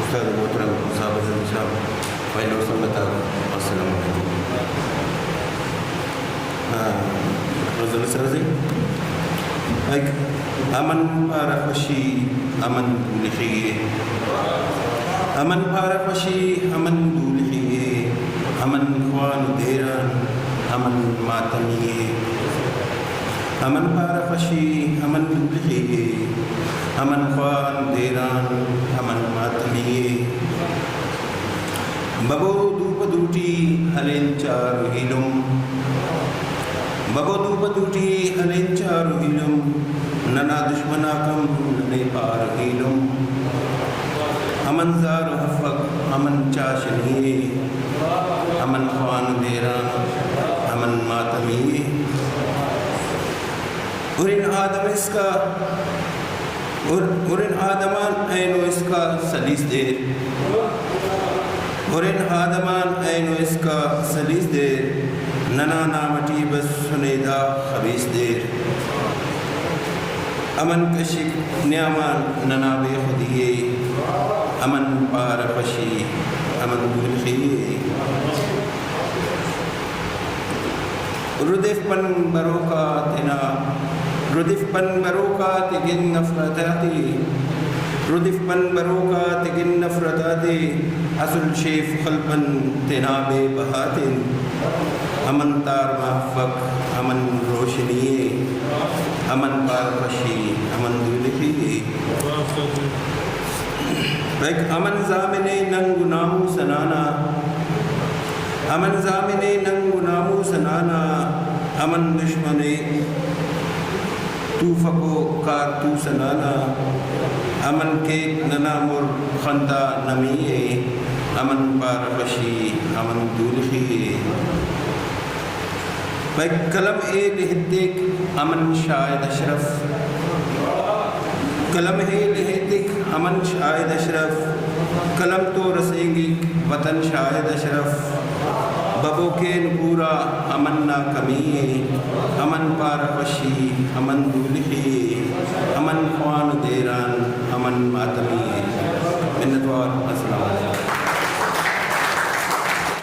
استاد محترم صاحب صاحب فائل اور سمتا السلام علیکم رضا سرزی ایک امن پارفشی امن دولخیے امن پارفشی امن دولخیے امن خوان دیران امن ماتمیے امن پارفشی امن دولخیے امن خوان دیران امن ماتمیے ببو دوپ دوٹی ہلین چارو ہیلم ببو دوپ دوٹی ہلین چارو ہیلم ننا دشمناکم ننے پار ہیلم امن زارو حفق امن چاشنیے امن خوان دیران امن ماتمیے اور ان آدم اس کا اور ان آدمان اینو اس کا سلیس دیر اور ان آدمان اینو اس کا سلیس دیر ننا نامٹی بس سنیدہ خبیص دیر امن کشک نیامان ننا بے خودیے امن پار پشی امن دولخیے ردف پن بروکاتنا ردف پن بروکات گن نفرتاتی ردف پن بروکات گن نفرتاتی اصل شیف خلپن تنابے بہاتن امن تار محفق امن روشنیے امن پارپشی امن دولخیے ایک امن زامنے ننگ نامو سنانا امن زامنے ننگ نامو سنانا امن دشمنے توفقو کار تو سنانا امن کیک ننا مر خندہ نمیے امن پارفشی امن دولخیے بیک کلم اے لہتک امن شاید اشرف کلم اے لہتک امن شاید اشرف کلم تو رسیں گی وطن شاید اشرف ببو کے نپورا امن نا کمیے امن پارفشی امن دولخیے